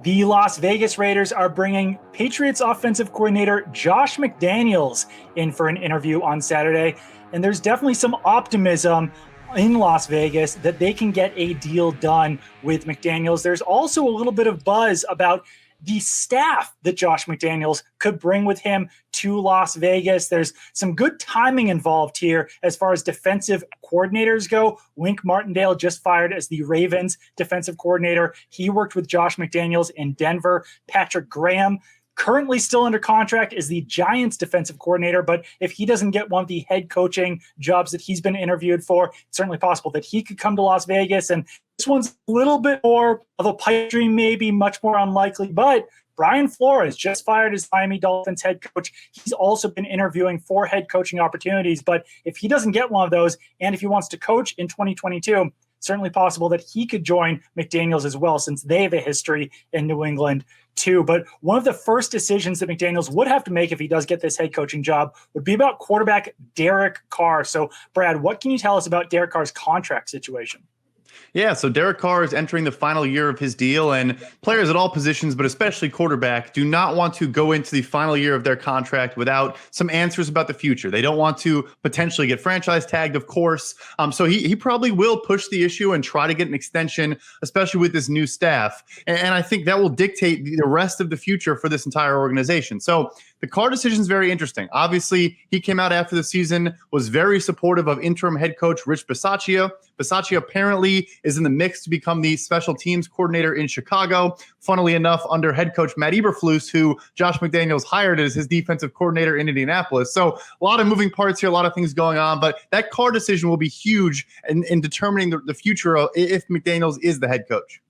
The Las Vegas Raiders are bringing Patriots offensive coordinator Josh McDaniels in for an interview on Saturday. And there's definitely some optimism in Las Vegas that they can get a deal done with McDaniels. There's also a little bit of buzz about the staff that Josh McDaniels could bring with him to Las Vegas. There's some good timing involved here as far as defensive coordinators go. Wink Martindale just fired as the Ravens defensive coordinator. He worked with Josh McDaniels in Denver. Patrick Graham, currently still under contract, is the Giants defensive coordinator, but if he doesn't get one of the head coaching jobs that he's been interviewed for, it's certainly possible that he could come to Las Vegas. And this one's a little bit more of a pipe dream, maybe much more unlikely, but Brian Flores just fired as Miami Dolphins head coach. He's also been interviewing for head coaching opportunities, but if he doesn't get one of those, and if he wants to coach in 2022, certainly possible that he could join McDaniels as well, since they have a history in New England too. But one of the first decisions that McDaniels would have to make if he does get this head coaching job would be about quarterback Derek Carr. So Brad, what can you tell us about Derek Carr's contract situation? Yeah, so Derek Carr is entering the final year of his deal, and players at all positions, but especially quarterback, do not want to go into the final year of their contract without some answers about the future. They don't want to potentially get franchise tagged, of course. So he probably will push the issue and try to get an extension, especially with this new staff. And I think that will dictate the rest of the future for this entire organization. So the Carr decision is very interesting. Obviously, he came out after the season, was very supportive of interim head coach Rich Bisaccia. Bisaccia apparently is in the mix to become the special teams coordinator in Chicago. Funnily enough, under head coach Matt Eberflus, who Josh McDaniels hired as his defensive coordinator in Indianapolis. So a lot of moving parts here, a lot of things going on, but that Carr decision will be huge in determining the future of if McDaniels is the head coach.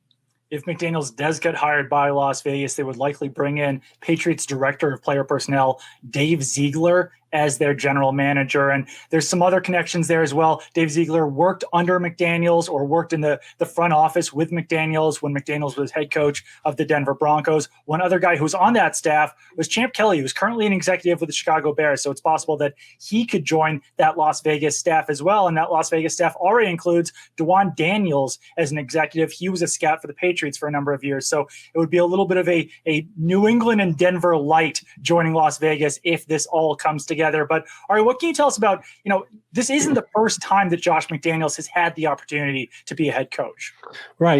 If McDaniels does get hired by Las Vegas, they would likely bring in Patriots director of player personnel, Dave Ziegler, as their general manager. And there's some other connections there as well. Dave Ziegler worked under McDaniels, or worked in the front office with McDaniels when McDaniels was head coach of the Denver Broncos. One other guy who's on that staff was Champ Kelly, who's currently an executive with the Chicago Bears. So it's possible that he could join that Las Vegas staff as well. And that Las Vegas staff already includes DeJuan Daniels as an executive. He was a scout for the Patriots for a number of years. So it would be a little bit of a New England and Denver light joining Las Vegas if this all comes together. But Ari, what can you tell us about, this isn't the first time that Josh McDaniels has had the opportunity to be a head coach. Right.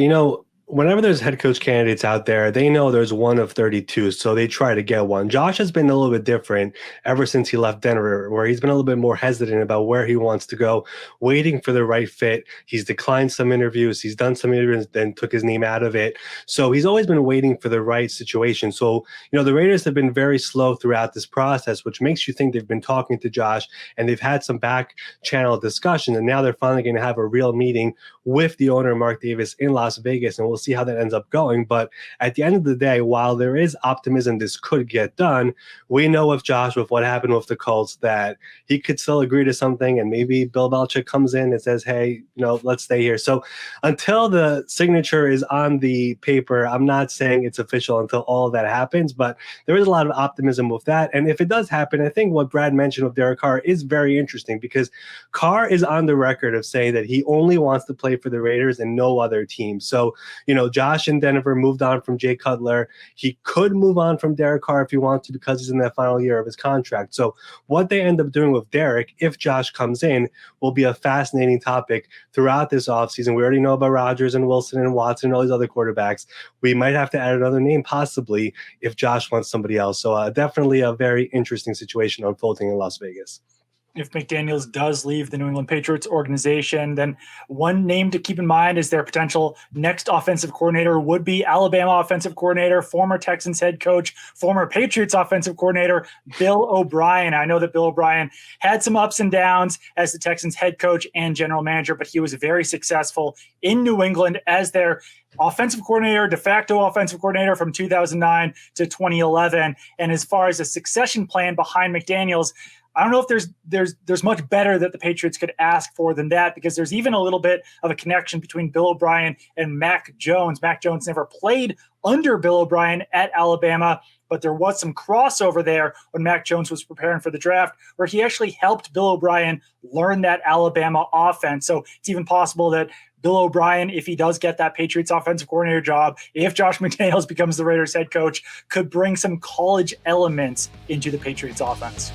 Whenever there's head coach candidates out there, they know there's one of 32, so they try to get one. Josh has been a little bit different ever since he left Denver, where he's been a little bit more hesitant about where he wants to go, waiting for the right fit. He's declined some interviews. He's done some interviews, then took his name out of it. So he's always been waiting for the right situation. So, the Raiders have been very slow throughout this process, which makes you think they've been talking to Josh and they've had some back channel discussion. And now they're finally going to have a real meeting with the owner, Mark Davis, in Las Vegas. And we'll see how that ends up going. But at the end of the day, while there is optimism this could get done, we know with Josh, with what happened with the Colts, that he could still agree to something, and maybe Bill Belichick comes in and says, hey, let's stay here. So until the signature is on the paper, I'm not saying it's official until all of that happens, but there is a lot of optimism with that. And if it does happen, I think what Brad mentioned with Derek Carr is very interesting, because Carr is on the record of saying that he only wants to play for the Raiders and no other team. So, Josh in Denver moved on from Jay Cutler. He could move on from Derek Carr if he wants to, because he's in that final year of his contract. So what they end up doing with Derek, if Josh comes in, will be a fascinating topic throughout this offseason. We already know about Rodgers and Wilson and Watson and all these other quarterbacks. We might have to add another name possibly if Josh wants somebody else. So definitely a very interesting situation unfolding in Las Vegas. If McDaniels does leave the New England Patriots organization, then one name to keep in mind is their potential next offensive coordinator would be Alabama offensive coordinator, former Texans head coach, former Patriots offensive coordinator, Bill O'Brien. I know that Bill O'Brien had some ups and downs as the Texans head coach and general manager, but he was very successful in New England as their offensive coordinator, de facto offensive coordinator from 2009 to 2011. And as far as a succession plan behind McDaniels, I don't know if there's much better that the Patriots could ask for than that, because there's even a little bit of a connection between Bill O'Brien and Mac Jones. Mac Jones never played under Bill O'Brien at Alabama, but there was some crossover there when Mac Jones was preparing for the draft, where he actually helped Bill O'Brien learn that Alabama offense. So it's even possible that Bill O'Brien, if he does get that Patriots offensive coordinator job, if Josh McDaniels becomes the Raiders head coach, could bring some college elements into the Patriots offense.